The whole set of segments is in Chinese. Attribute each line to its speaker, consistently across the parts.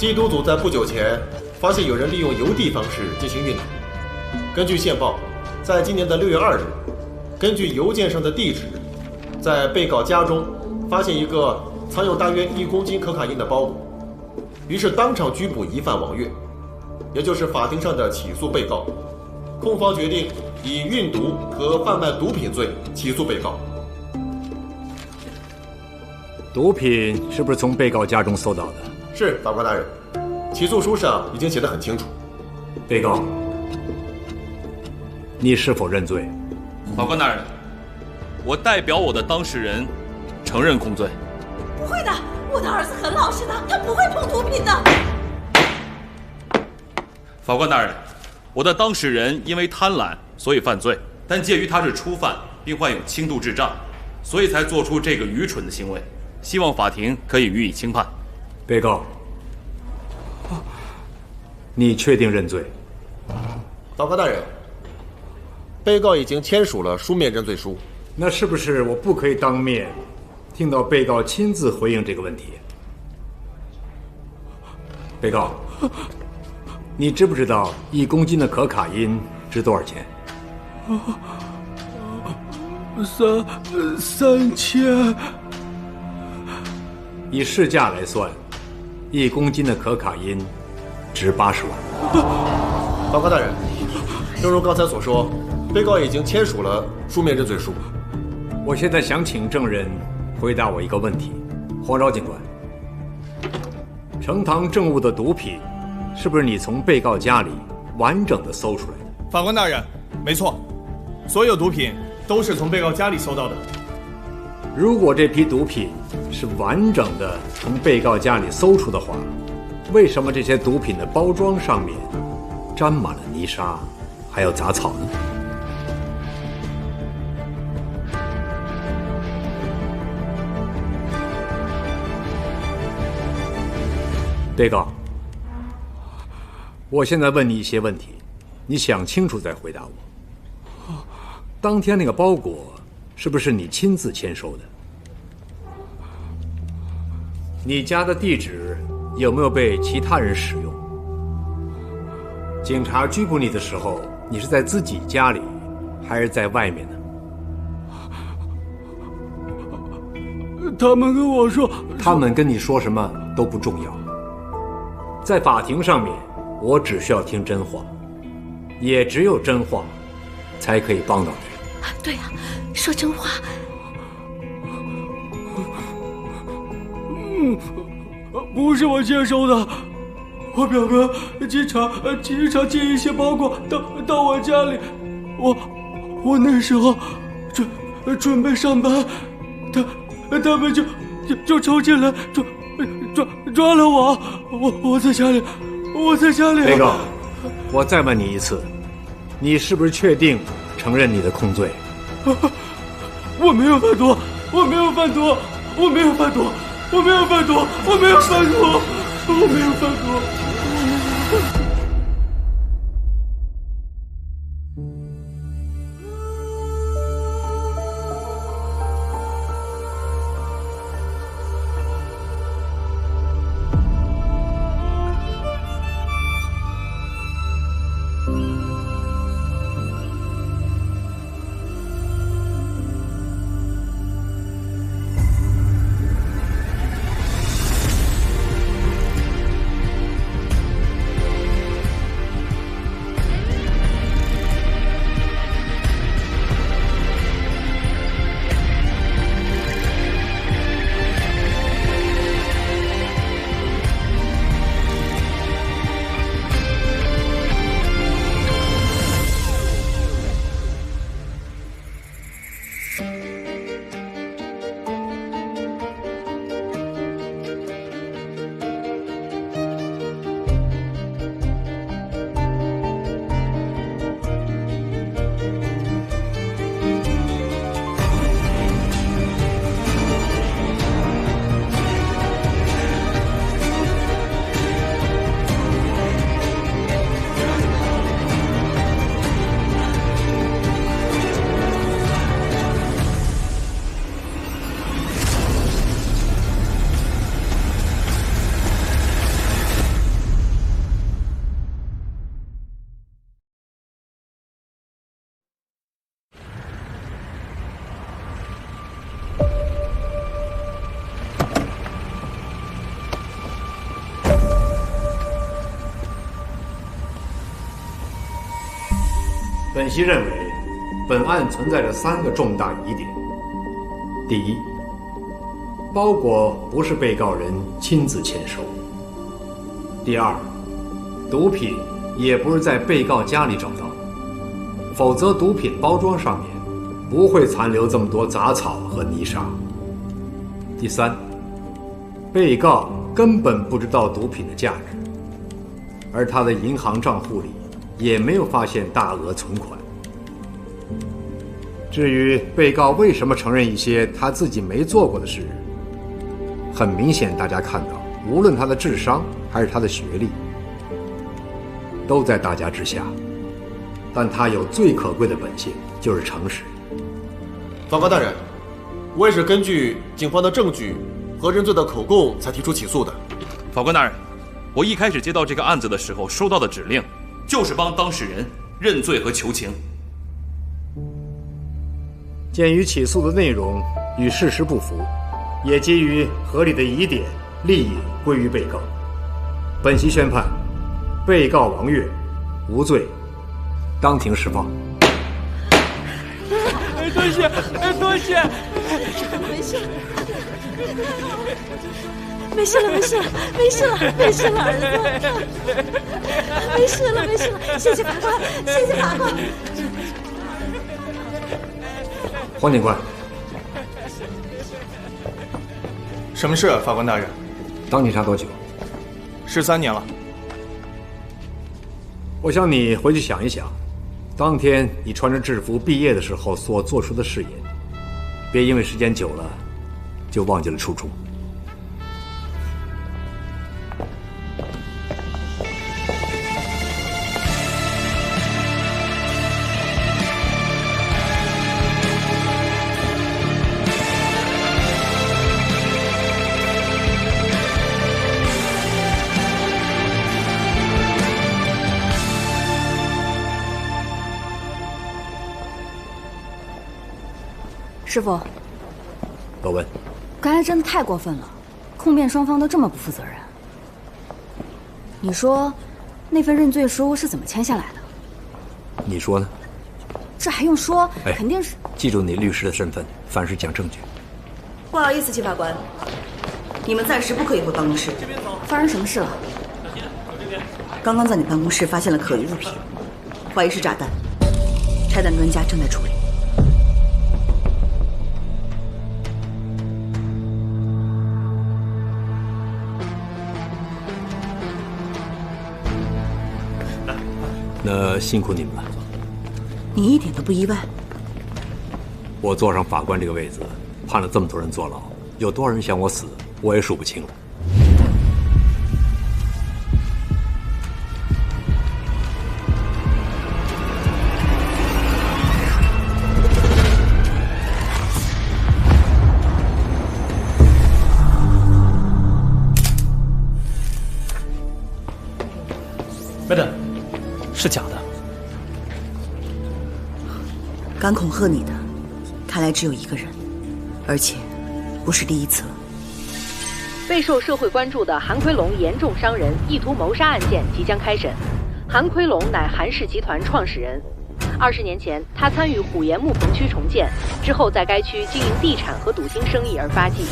Speaker 1: 缉毒组在不久前发现有人利用邮递方式进行运毒。根据线报，在今年的6月2日，根据邮件上的地址，在被告家中发现一个藏有大约1公斤可卡因的包裹，于是当场拘捕疑犯王月，也就是法庭上的起诉被告。控方决定以运毒和贩卖毒品罪起诉被告。
Speaker 2: 毒品是不是从被告家中搜到的？
Speaker 1: 是，法官大人，起诉书上已经写得很清楚。
Speaker 2: 被告，你是否认罪？
Speaker 3: 法官大人，我代表我的当事人承认控罪。
Speaker 4: 不会的，我的儿子很老实的，他不会碰毒品的。
Speaker 3: 法官大人，我的当事人因为贪婪所以犯罪，但鉴于他是初犯并患有轻度智障，所以才做出这个愚蠢的行为，希望法庭可以予以轻判。
Speaker 2: 被告，你确定认罪？
Speaker 1: 法官大人，被告已经签署了书面认罪书。
Speaker 2: 那是不是我不可以当面听到被告亲自回应这个问题？被告，你知不知道1公斤的可卡因值多少钱
Speaker 5: ？3000。
Speaker 2: 以市价来算，1公斤的可卡因值80万。
Speaker 1: 法官大人，正如刚才所说，被告已经签署了书面认罪书。
Speaker 2: 我现在想请证人回答我一个问题。黄昭警官，呈堂证物的毒品是不是你从被告家里完整的搜出来的？
Speaker 5: 法官大人，没错，所有毒品都是从被告家里搜到的。
Speaker 2: 如果这批毒品是完整的从被告家里搜出的话，为什么这些毒品的包装上面沾满了泥沙，还有杂草呢？被告，我现在问你一些问题，你想清楚再回答我。当天那个包裹是不是你亲自签收的？你家的地址有没有被其他人使用？警察拘捕你的时候，你是在自己家里，还是在外面呢？
Speaker 5: 他们跟我说，
Speaker 2: 他们跟你说什么都不重要。在法庭上面，我只需要听真话，也只有真话，才可以帮到人。
Speaker 4: 对呀，说真话。
Speaker 5: 不是我签收的，我表哥经常寄一些包裹到我家里，我那时候准备上班，他们就冲进来抓了我，我在家里。
Speaker 2: 被告，我再问你一次，你是不是确定承认你的控罪？
Speaker 5: 我没有贩毒，我没有贩毒，我没有贩毒，我没有贩毒，我没有贩毒，我没有贩毒。
Speaker 2: 本席认为，本案存在着3个重大疑点。第一，包裹不是被告人亲自签收。第二，毒品也不是在被告家里找到，否则毒品包装上面不会残留这么多杂草和泥沙。第三，被告根本不知道毒品的价值，而他的银行账户里也没有发现大额存款。至于被告为什么承认一些他自己没做过的事，很明显大家看到，无论他的智商还是他的学历，都在大家之下，但他有最可贵的本性，就是诚实。
Speaker 1: 法官大人，我也是根据警方的证据和认罪的口供才提出起诉的。
Speaker 3: 法官大人，我一开始接到这个案子的时候收到的指令，就是帮当事人认罪和求情。
Speaker 2: 鉴于起诉的内容与事实不符，也基于合理的疑点，利益归于被告，本席宣判被告王月无罪，当庭释放。
Speaker 5: 多谢，多谢。
Speaker 4: 没事了，没事了，没事了，没事了，儿子，没事了，没事了，谢谢法官，谢谢法官。
Speaker 2: 黄警官，
Speaker 6: 什么事啊，法官大人？
Speaker 2: 当警察多久
Speaker 6: ？13年了。
Speaker 2: 我想你回去想一想，当天你穿着制服毕业的时候所做出的誓言，别因为时间久了就忘记了初衷。
Speaker 7: 师傅，
Speaker 2: 罗文，
Speaker 7: 刚才真的太过分了，控辩双方都这么不负责任。你说，那份认罪书是怎么签下来的？
Speaker 2: 你说呢？
Speaker 7: 这还用说？肯定是。
Speaker 2: 记住你律师的身份，凡事讲证据。
Speaker 8: 不好意思，秦法官，你们暂时不可以回办公室。
Speaker 7: 发生什么事了？
Speaker 8: 刚刚在你办公室发现了可疑物品，怀疑是炸弹，拆弹专家正在处理。
Speaker 2: 那辛苦你们了。
Speaker 8: 你一点都不意外？
Speaker 2: 我坐上法官这个位子，判了这么多人坐牢，有多少人想我死，我也数不清了。
Speaker 6: Madam， 是假的。
Speaker 8: 敢恐吓你的，看来只有一个人，而且不是第一次了。
Speaker 9: 备受社会关注的韩奎龙严重伤人意图谋杀案件即将开审。韩奎龙乃韩氏集团创始人。20年前，他参与虎岩木棚区重建，之后在该区经营地产和赌金生意而发迹。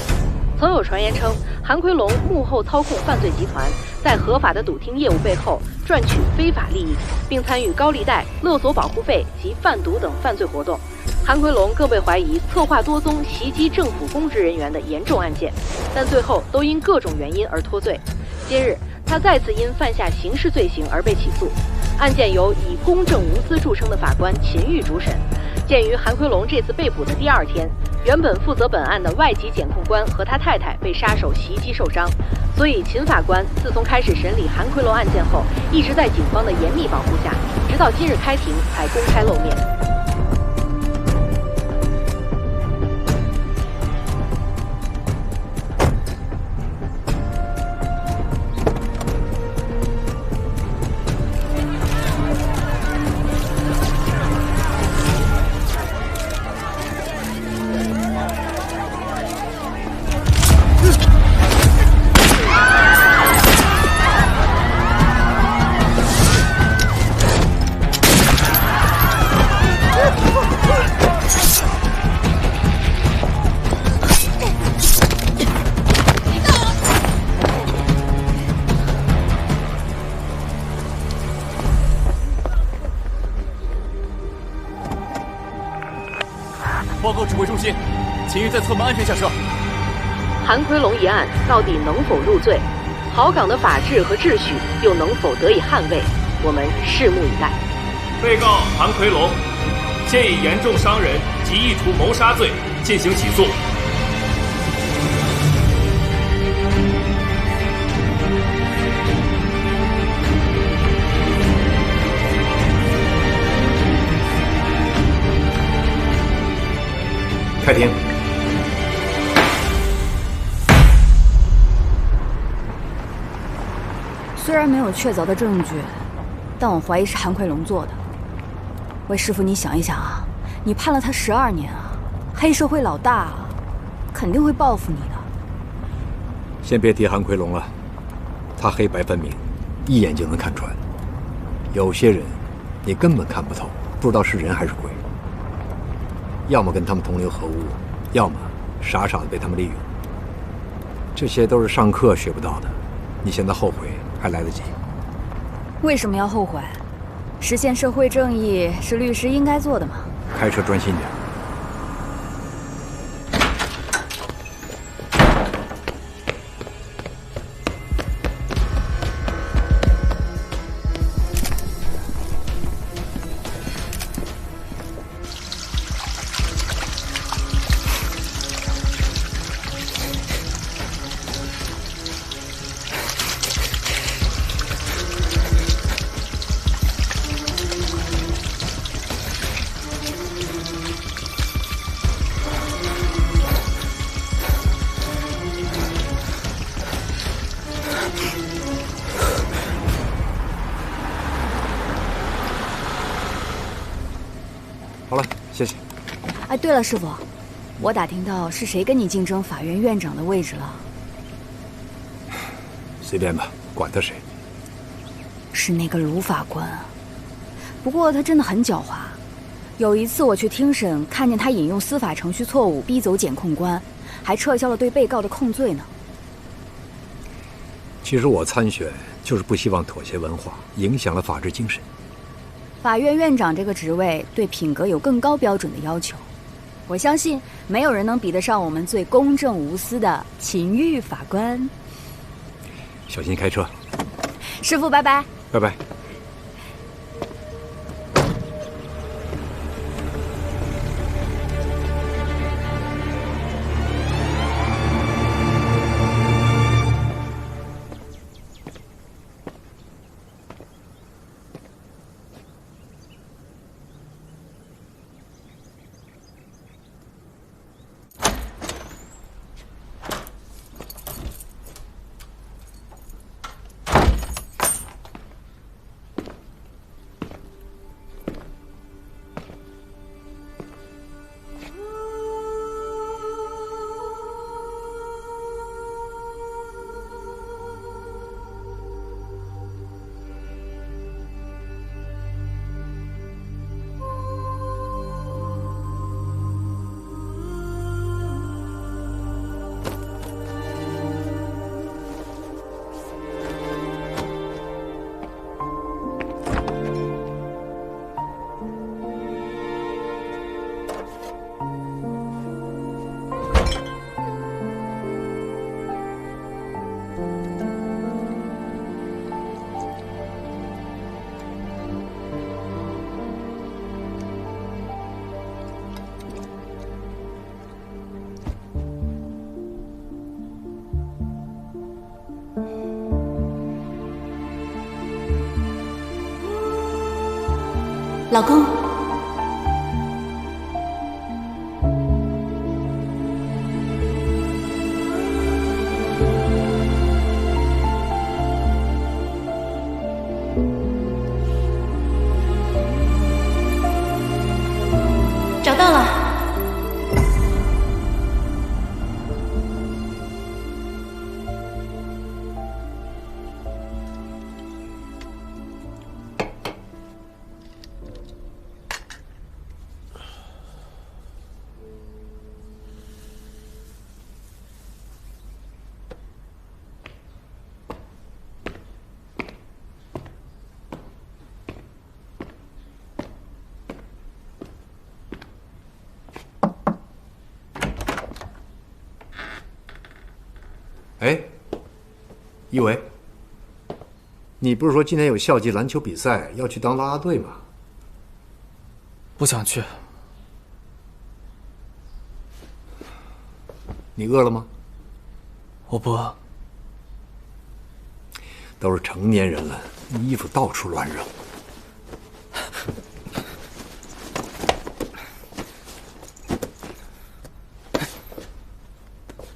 Speaker 9: 曾有传言称，韩奎龙幕后操控犯罪集团，在合法的赌厅业务背后赚取非法利益，并参与高利贷、勒索保护费及贩毒等犯罪活动。韩奎龙更被怀疑策划多宗袭击政府公职人员的严重案件，但最后都因各种原因而脱罪。今日，他再次因犯下刑事罪行而被起诉。案件由以公正无私著称的法官秦玉主审。鉴于韩奎龙这次被捕的第2天，原本负责本案的外籍检控官和他太太被杀手袭击受伤，所以秦法官自从开始审理韩奎龙案件后，一直在警方的严密保护下，直到今日开庭才公开露面。
Speaker 10: 报告指挥中心，请于在侧门安全下车。
Speaker 9: 韩奎龙一案到底能否入罪？好港的法治和秩序又能否得以捍卫？我们拭目以待。
Speaker 11: 被告韩奎龙现以严重伤人及意图谋杀罪进行起诉。
Speaker 2: 开庭。
Speaker 7: 虽然没有确凿的证据，但我怀疑是韩奎龙做的。魏师傅，你想一想啊，你判了他12年啊，黑社会老大啊，肯定会报复你的。
Speaker 2: 先别提韩奎龙了，他黑白分明，一眼就能看穿。有些人，你根本看不透，不知道是人还是鬼。要么跟他们同流合污，要么傻傻的被他们利用。这些都是上课学不到的，你现在后悔还来得及。
Speaker 7: 为什么要后悔？实现社会正义是律师应该做的嘛。
Speaker 2: 开车专心点。好了，谢谢。
Speaker 7: 哎，对了，师傅，我打听到是谁跟你竞争法院院长的位置了？
Speaker 2: 随便吧，管他谁。
Speaker 7: 是那个卢法官啊。不过他真的很狡猾。有一次我去听审，看见他引用司法程序错误逼走检控官，还撤销了对被告的控罪呢。
Speaker 2: 其实我参选就是不希望妥协文化影响了法治精神。
Speaker 7: 法院院长这个职位对品格有更高标准的要求，我相信没有人能比得上我们最公正无私的秦玉法官。
Speaker 2: 小心开车。
Speaker 7: 师傅，拜拜。
Speaker 2: 拜拜。
Speaker 8: 老公，找到了。
Speaker 2: 一伟，你不是说今天有校际篮球比赛，要去当啦啦队吗？
Speaker 6: 不想去。
Speaker 2: 你饿了吗？
Speaker 6: 我不饿。
Speaker 2: 都是成年人了，衣服到处乱扔。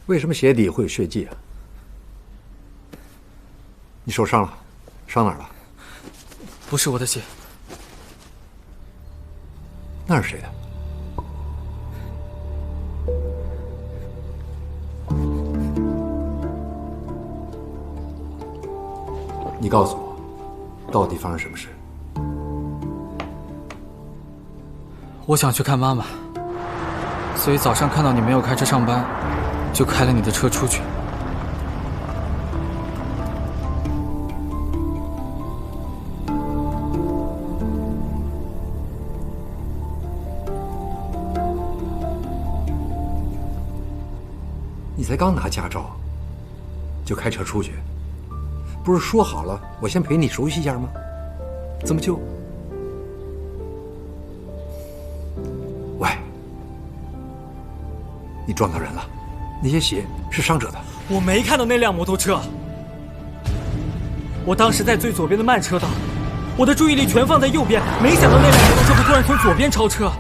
Speaker 2: 为什么鞋底会有血迹啊？你受伤了？伤哪儿了？
Speaker 6: 不是我的鞋。
Speaker 2: 那是谁的？你告诉我，到底发生什么事？
Speaker 6: 我想去看妈妈，所以早上看到你没有开车上班，就开了你的车出去。
Speaker 2: 你才刚拿驾照，就开车出去？不是说好了我先陪你熟悉一下吗？怎么就……喂，你撞到人了，那些血是伤者的。
Speaker 6: 我没看到那辆摩托车，我当时在最左边的慢车道，我的注意力全放在右边，没想到那辆摩托车会突然从左边超车。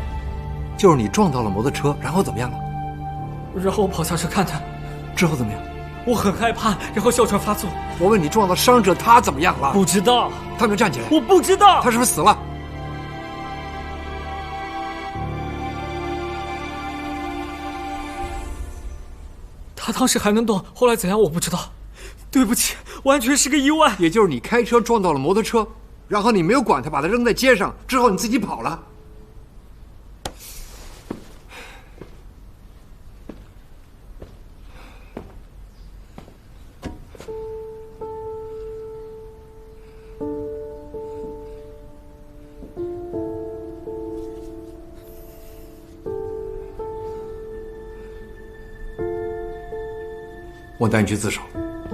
Speaker 2: 就是你撞到了摩托车，然后怎么样了？
Speaker 6: 然后我跑下车看他，
Speaker 2: 之后怎么样？
Speaker 6: 我很害怕，然后哮喘发作。
Speaker 2: 我问你，撞到伤者他怎么样了？
Speaker 6: 不知道。
Speaker 2: 他没站起来？
Speaker 6: 我不知道。
Speaker 2: 他是不是死了？
Speaker 6: 他当时还能动，后来怎样我不知道。对不起，完全是个意外。
Speaker 2: 也就是你开车撞到了摩托车，然后你没有管他，把他扔在街上，之后你自己跑了。我带你去自首，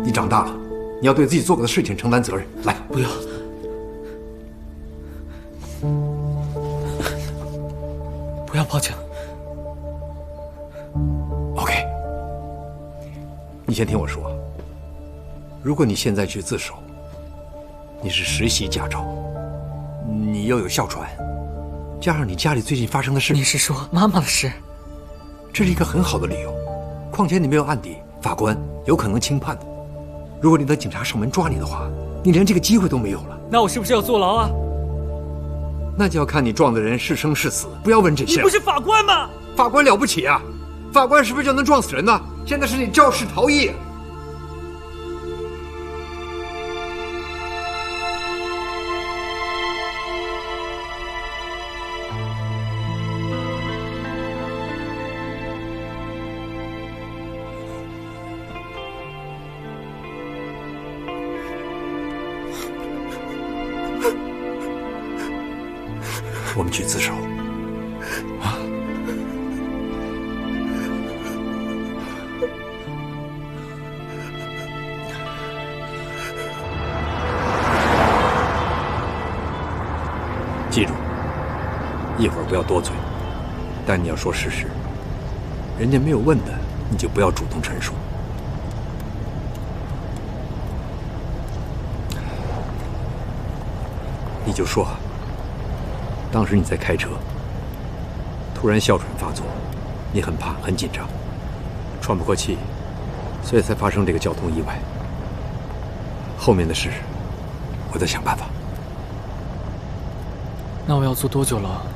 Speaker 2: 你长大了，你要对自己做过的事情承担责任。来，
Speaker 6: 不要，不要报警。
Speaker 2: OK， 你先听我说，如果你现在去自首，你是实习驾照，你又有哮喘，加上你家里最近发生的事，
Speaker 6: 你是说妈妈的事？
Speaker 2: 这是一个很好的理由。况且你没有案底，法官有可能轻判的。如果你等警察上门抓你的话，你连这个机会都没有了。
Speaker 6: 那我是不是要坐牢啊？
Speaker 2: 那就要看你撞的人是生是死，不要问这些。
Speaker 6: 你不是法官吗？
Speaker 2: 法官了不起啊！法官是不是就能撞死人呢？现在是你肇事逃逸。我们去自首啊！记住，一会儿不要多嘴，但你要说事实。人家没有问的，你就不要主动陈述。你就说，当时你在开车，突然哮喘发作，你很怕很紧张，喘不过气，所以才发生这个交通意外。后面的事，我再想办法。
Speaker 6: 那我要坐多久了？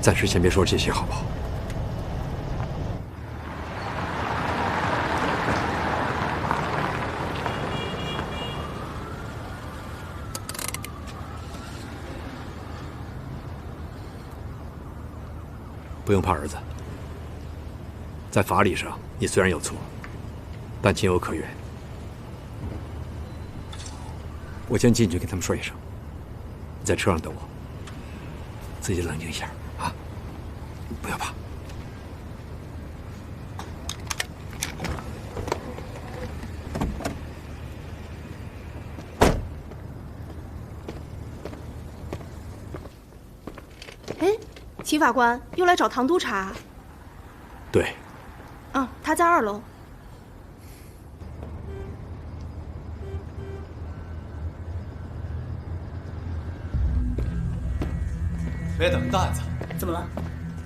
Speaker 2: 暂时先别说这些，好不好？不用怕儿子，在法理上你虽然有错，但情有可原。我先进去跟他们说一声，你在车上等我，自己冷静一下啊，不要怕。
Speaker 12: 哎，秦法官又来找唐督察。
Speaker 2: 对。
Speaker 12: 他在2楼。
Speaker 10: Madam， 大案子。
Speaker 8: 怎么了？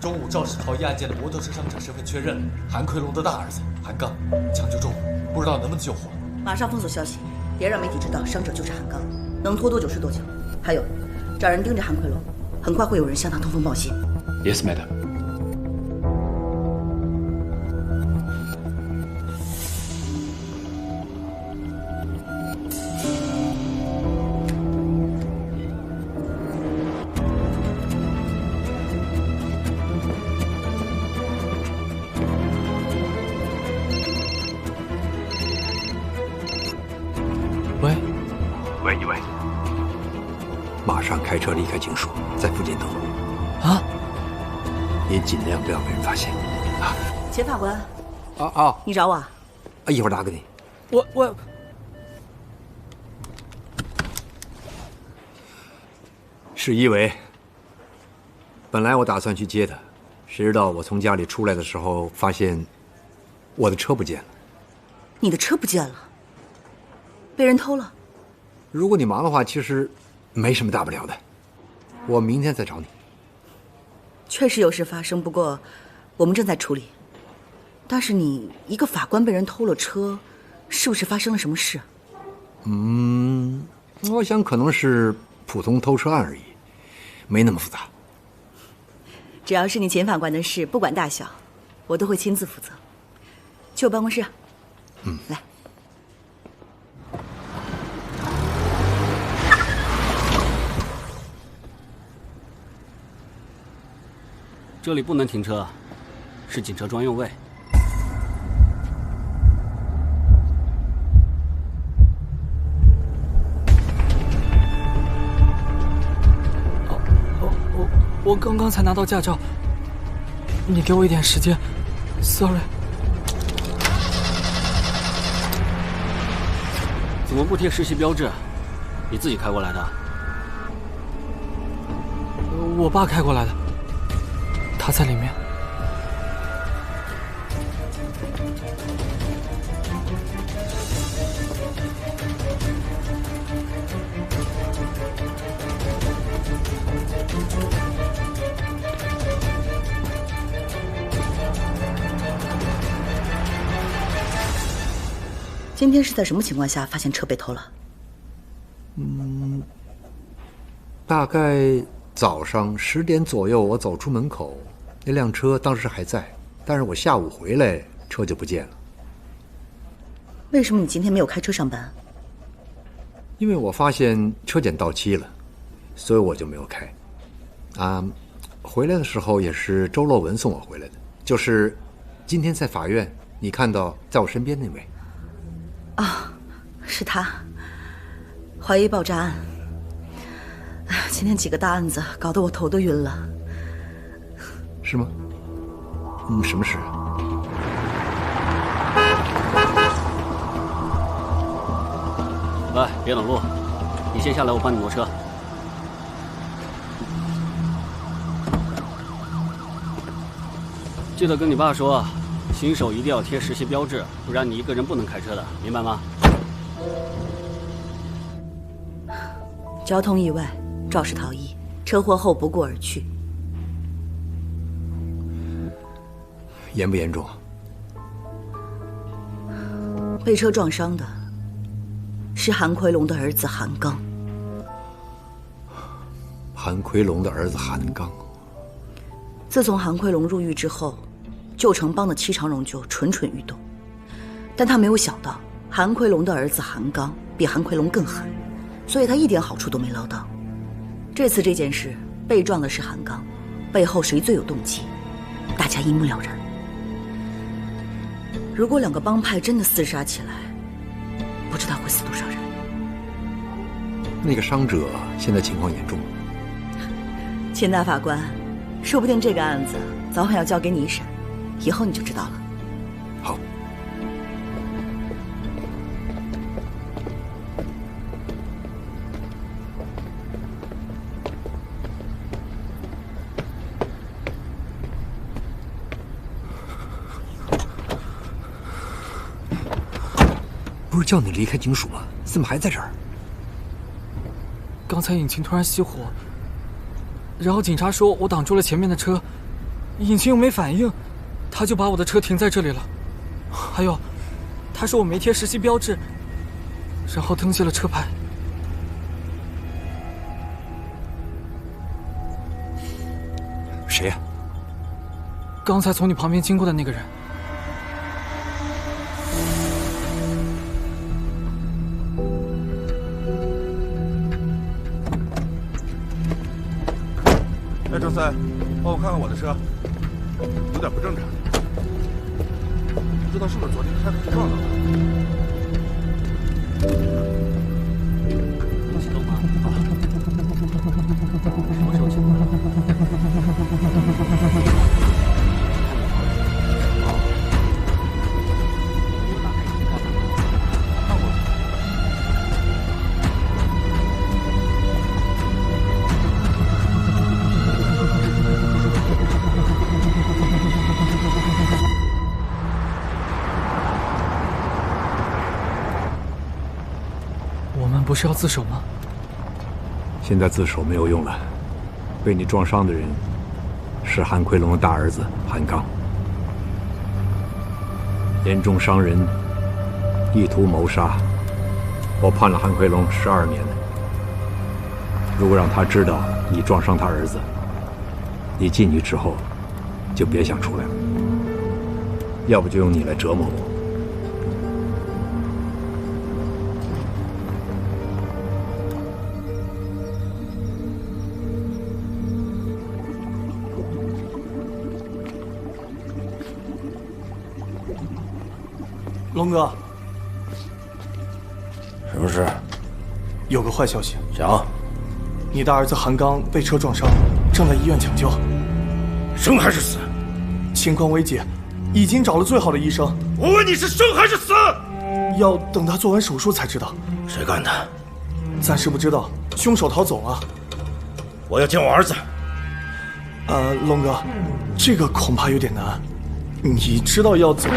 Speaker 10: 中午肇事逃逸案件的摩托车伤者身份确认了，韩奎龙的大儿子韩刚，抢救中，不知道能不能救活。
Speaker 8: 马上封锁消息，别让媒体知道伤者就是韩刚。能拖多久是多久。还有，找人盯着韩奎龙，很快会有人向他通风报信。
Speaker 10: Yes, Madam。
Speaker 2: 喂，马上开车离开警署，在附近等我。
Speaker 6: 啊！
Speaker 2: 你尽量不要被人发现。啊！
Speaker 8: 钱法官。
Speaker 2: 你
Speaker 8: 找我啊？
Speaker 2: 一会儿打给你。
Speaker 6: 我。
Speaker 2: 是一伟。本来我打算去接他，谁知道我从家里出来的时候，发现我的车不见了。
Speaker 8: 你的车不见了？被人偷了？
Speaker 2: 如果你忙的话，其实没什么大不了的。我明天再找你。
Speaker 8: 确实有事发生，不过我们正在处理。但是你一个法官被人偷了车，是不是发生了什么事？
Speaker 2: 我想可能是普通偷车案而已，没那么复杂。
Speaker 8: 只要是你钱法官的事，不管大小，我都会亲自负责。去我办公室。来。
Speaker 13: 这里不能停车，是警车专用位。
Speaker 6: 我刚刚才拿到驾照，你给我一点时间 ，sorry。
Speaker 13: 怎么不贴实习标志？你自己开过来的？
Speaker 6: 我爸开过来的。他在里面。
Speaker 8: 今天是在什么情况下发现车被偷了？
Speaker 2: 大概早上10点左右，我走出门口。那辆车当时还在，但是我下午回来，车就不见了。
Speaker 8: 为什么你今天没有开车上班？
Speaker 2: 因为我发现车检到期了，所以我就没有开。回来的时候也是周洛文送我回来的，就是今天在法院你看到在我身边那位。
Speaker 8: 是他，怀疑爆炸案。今天几个大案子搞得我头都晕了。
Speaker 2: 是吗？什么事？
Speaker 13: 喂，别挡路，你先下来，我帮你挪车。记得跟你爸说，新手一定要贴实习标志，不然你一个人不能开车的，明白吗？
Speaker 8: 交通意外，肇事逃逸，车祸后不顾而去。
Speaker 2: 严不严重？
Speaker 8: 被车撞伤的是韩奎龙的儿子韩刚。
Speaker 2: 韩奎龙的儿子韩刚。
Speaker 8: 自从韩奎龙入狱之后，旧城帮的戚长荣就蠢蠢欲动，但他没有想到韩奎龙的儿子韩刚比韩奎龙更狠，所以他一点好处都没捞到。这次这件事被撞的是韩刚，背后谁最有动机，大家一目了然。如果两个帮派真的厮杀起来，不知道会死多少人。
Speaker 2: 那个伤者现在情况严重吗？
Speaker 8: 钱大法官，说不定这个案子早晚要交给你审，以后你就知道了。
Speaker 2: 好。不是叫你离开警署吗？怎么还在这儿？
Speaker 6: 刚才引擎突然熄火，然后警察说我挡住了前面的车，引擎又没反应，他就把我的车停在这里了。还有，他说我没贴实习标志，然后登记了车牌。
Speaker 2: 谁呀？
Speaker 6: 刚才从你旁边经过的那个人。
Speaker 14: 哎，周三，帮我看看我的车，有点不正常。不知道是不是昨天开的撞到了。
Speaker 13: 东西都吗？什么手机？
Speaker 6: 不是要自首吗？
Speaker 2: 现在自首没有用了，被你撞伤的人是韩奎龙的大儿子韩刚，严重伤人，意图谋杀，我判了韩奎龙12年。如果让他知道你撞伤他儿子，你进去之后就别想出来了，要不就用你来折磨我。
Speaker 5: 龙哥，
Speaker 15: 什么事？
Speaker 5: 有个坏消息。
Speaker 15: 讲。
Speaker 5: 你的儿子韩刚被车撞伤，正在医院抢救。
Speaker 15: 生还是死？
Speaker 5: 情况危急，已经找了最好的医生。
Speaker 15: 我问你是生还是死？
Speaker 5: 要等他做完手术才知道。
Speaker 15: 谁干的？
Speaker 5: 暂时不知道，凶手逃走了。
Speaker 15: 我要见我儿子。
Speaker 5: 龙哥，这个恐怕有点难。你知道要怎么？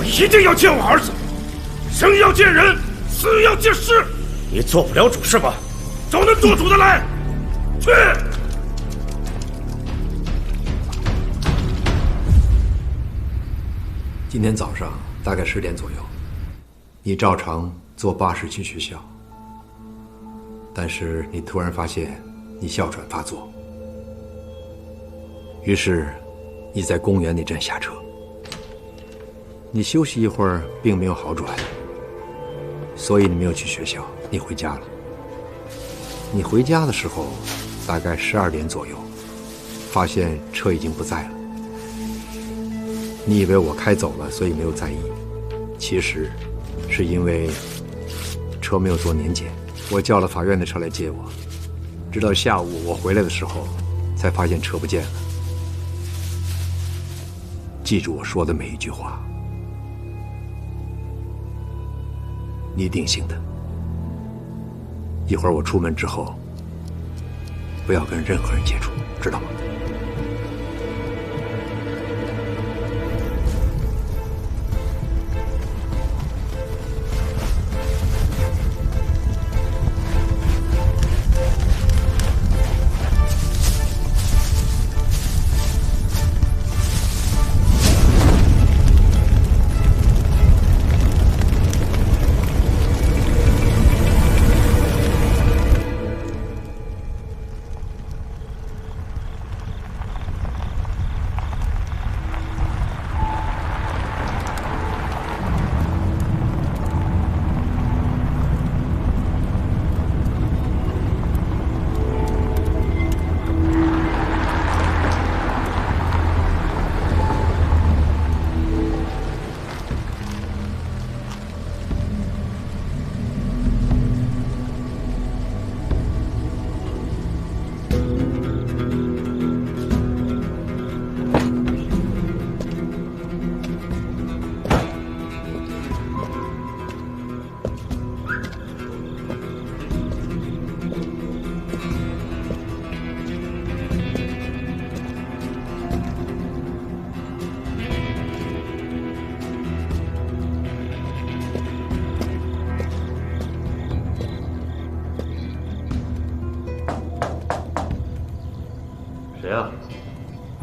Speaker 15: 一定要见我儿子，生要见人，死要见尸。你做不了主是吧？找能做主的来，去。
Speaker 2: 今天早上大概10点左右，你照常坐巴士去学校，但是你突然发现你哮喘发作，于是你在公园那站下车。你休息一会儿，并没有好转，所以你没有去学校，你回家了。你回家的时候，大概12点左右，发现车已经不在了。你以为我开走了，所以没有在意，其实是因为车没有做年检，我叫了法院的车来接我。直到下午我回来的时候，才发现车不见了。记住我说的每一句话。你定性的。一会儿我出门之后，不要跟任何人接触，知道吗？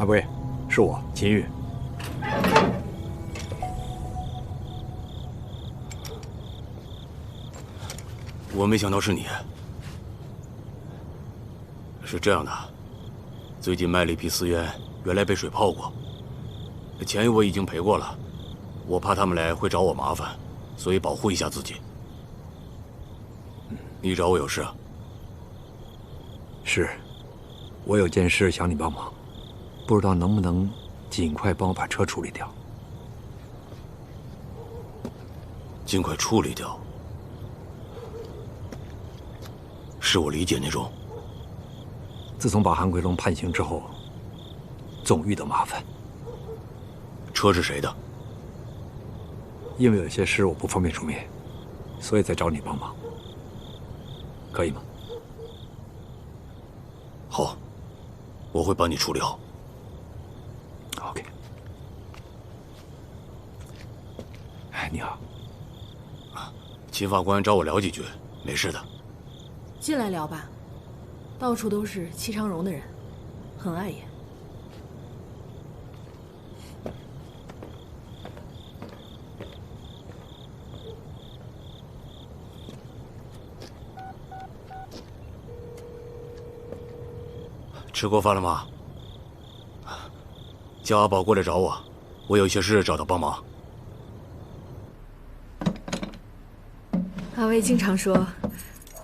Speaker 2: 贵，是我秦玉。
Speaker 16: 我没想到是你。是这样的，最近卖了一批私烟，原来被水泡过，钱我已经赔过了，我怕他们来会找我麻烦，所以保护一下自己。你找我有事啊？
Speaker 2: 是，我有件事想你帮忙，不知道能不能尽快帮我把车处理掉。
Speaker 16: 尽快处理掉？是我理解那种。
Speaker 2: 自从把韩奎龙判刑之后，总遇到麻烦。
Speaker 16: 车是谁的？
Speaker 2: 因为有些事我不方便出面，所以才找你帮忙，可以吗？
Speaker 16: 好，我会帮你处理好。
Speaker 2: OK。哎，你好。
Speaker 16: 秦法官找我聊几句，没事的。
Speaker 17: 进来聊吧，到处都是戚长荣的人，很碍眼。
Speaker 16: 吃过饭了吗？叫阿宝过来找我，我有一些事找他帮忙。
Speaker 17: 阿威经常说，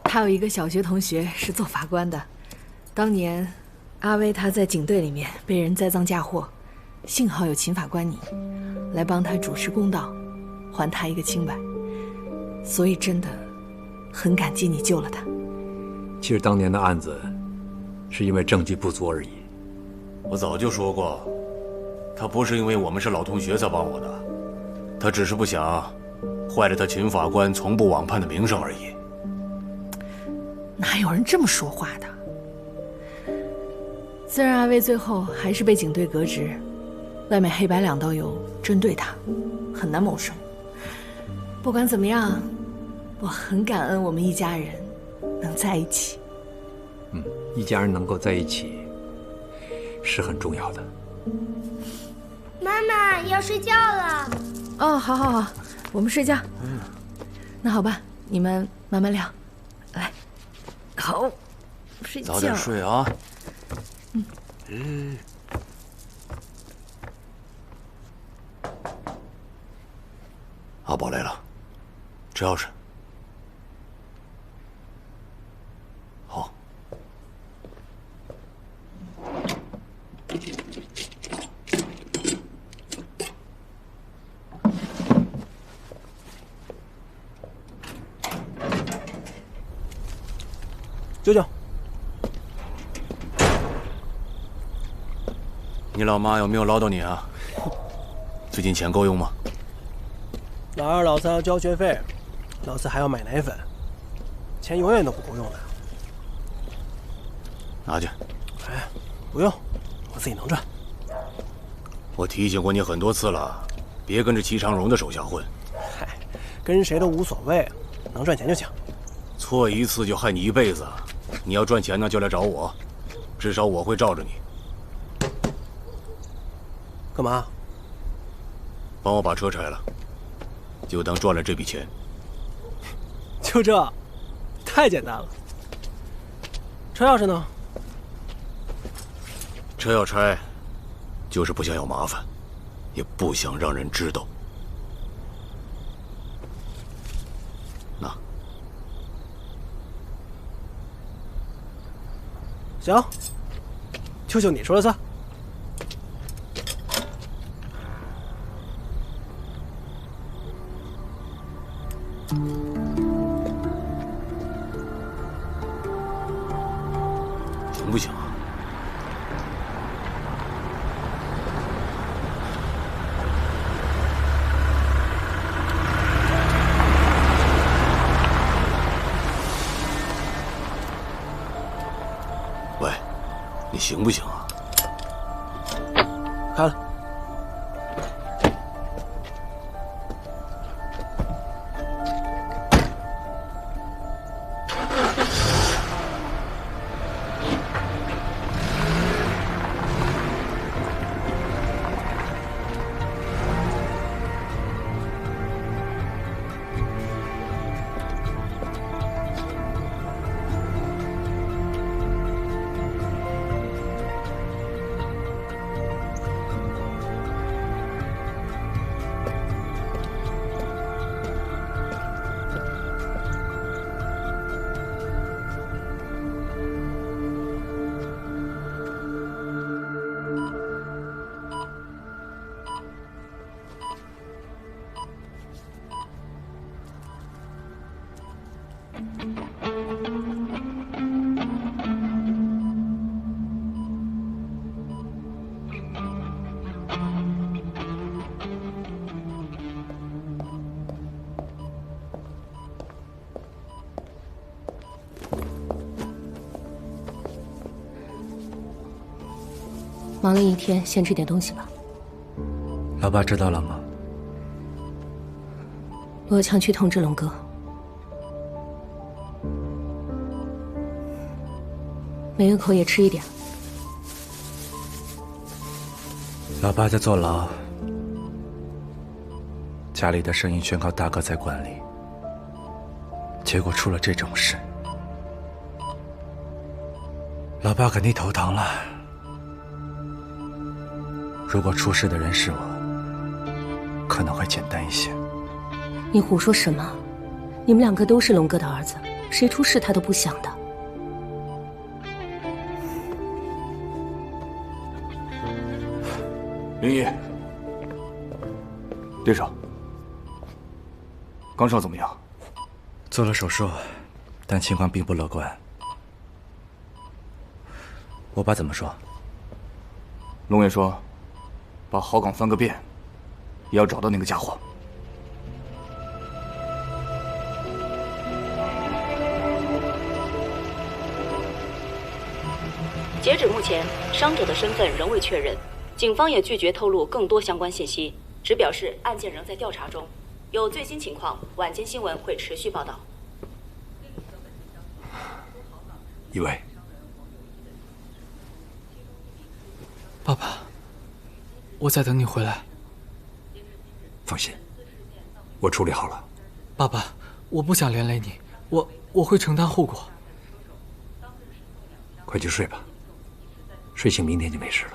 Speaker 17: 他有一个小学同学是做法官的。当年，阿威他在警队里面被人栽赃嫁祸，幸好有秦法官你来帮他主持公道，还他一个清白。所以真的很感激你救了他。
Speaker 2: 其实当年的案子，是因为证据不足而已。
Speaker 16: 我早就说过，他不是因为我们是老同学才帮我的，他只是不想坏了他秦法官从不枉判的名声而已。
Speaker 17: 哪有人这么说话的？虽然阿威最后还是被警队革职，外面黑白两道有针对他，很难谋生。不管怎么样，我很感恩我们一家人能在一起。
Speaker 2: 一家人能够在一起是很重要的。
Speaker 18: 妈妈要睡觉了。
Speaker 17: 哦，好好好，我们睡觉。那好吧，你们慢慢聊。来，好，睡觉。
Speaker 16: 早点睡啊。阿宝来了，车钥匙。好。
Speaker 19: 舅舅，
Speaker 16: 你老妈有没有唠叨你啊？最近钱够用吗？
Speaker 19: 老二、老三要交学费，老四还要买奶粉，钱永远都不够用的。
Speaker 16: 拿去。
Speaker 19: 哎，不用，我自己能赚。
Speaker 16: 我提醒过你很多次了，别跟着齐长荣的手下混。
Speaker 19: 嗨，跟谁都无所谓，能赚钱就行。
Speaker 16: 错一次就害你一辈子。你要赚钱呢，就来找我，至少我会罩着你。
Speaker 19: 干嘛？
Speaker 16: 帮我把车拆了，就当赚了这笔钱。
Speaker 19: 就这，太简单了。车钥匙呢？
Speaker 16: 车要拆，就是不想要麻烦，也不想让人知道。那。
Speaker 19: 行，舅舅你说了算。
Speaker 16: 行不行啊？喂，你行不行啊？
Speaker 19: 开了。
Speaker 20: 忙了一天，先吃点东西吧。
Speaker 21: 老爸知道了吗？
Speaker 20: 罗强去通知龙哥，每个口也吃一点。
Speaker 21: 老爸在坐牢，家里的生意全靠大哥在管理，结果出了这种事，老爸肯定头疼了。如果出事的人是我，可能会简单一些。
Speaker 20: 你胡说什么？你们两个都是龙哥的儿子，谁出事他都不想的。
Speaker 22: 灵异，队长，刚少怎么样？
Speaker 21: 做了手术，但情况并不乐观。我爸怎么说？
Speaker 22: 龙爷说，把好岗翻个遍，也要找到那个家伙。
Speaker 9: 截止目前，伤者的身份仍未确认，警方也拒绝透露更多相关信息，只表示案件仍在调查中，有最新情况，晚间新闻会持续报道。
Speaker 21: 一位，
Speaker 6: 爸爸，我在等你回来。
Speaker 2: 放心，我处理好了。
Speaker 6: 爸爸，我不想连累你，我会承担后果。
Speaker 2: 快去睡吧，睡醒明天就没事了。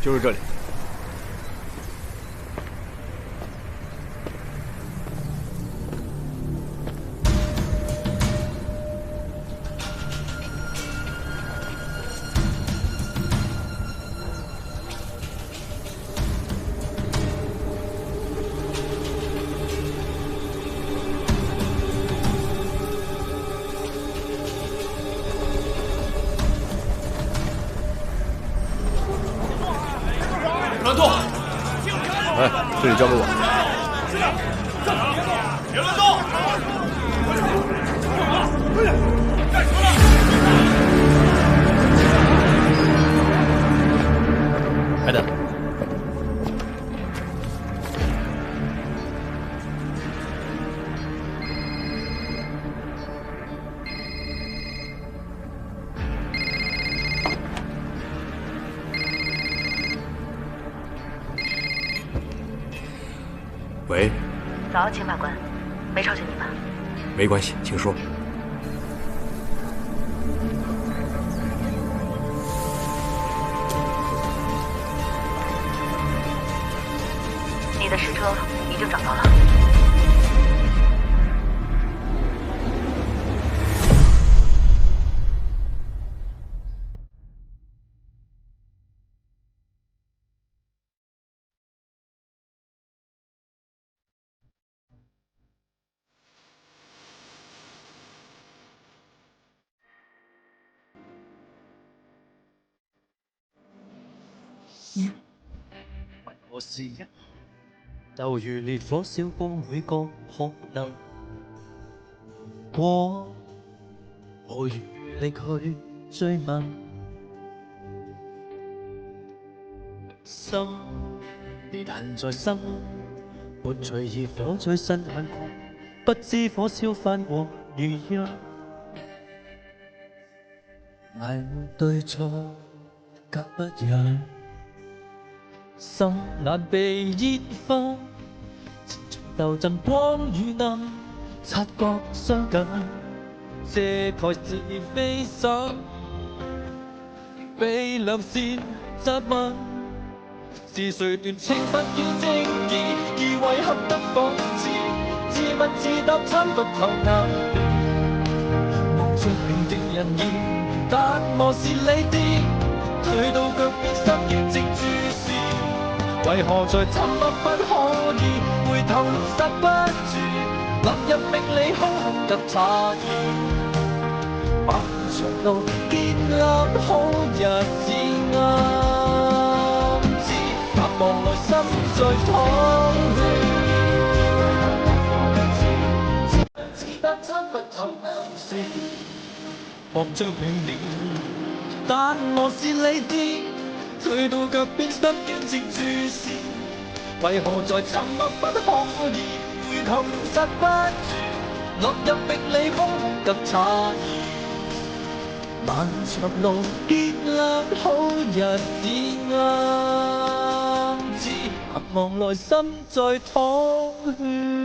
Speaker 22: 就是这里。
Speaker 3: 乱动！
Speaker 22: 哎，这里交给我。
Speaker 3: 别乱动！
Speaker 22: 开灯。
Speaker 2: 喂，
Speaker 8: 早，秦法官，没吵醒你吧？
Speaker 2: 没关系，请说。
Speaker 8: 你的尸车已经找到了。
Speaker 5: 我是一，就如烈火燒光每個可能過，我如你去追問，心跌痕在心，沒隨意火再新眼光，不知火燒翻過如一，捱沒對錯，隔不遠。心難被煙花，留陣光與暗，察覺相近。這台是非想被兩線質問，是誰斷情不於正義，而遺憾得諷刺，自問自答參不透眼。望着平靜人言，但我是你的，退到腳邊失認正注視，為何在沉默不可以回頭剎不住，落入命理空空及詫異。漫長路建立好日子暗知，盼望內心在淌血，自答參不透眼視，望着明年，但我是你的，退到腳邊失認正注視，為何在沉默不可以回頭剎不住，落入命理空及詫異。漫長路建立好日子暗知，盼望內心在淌血。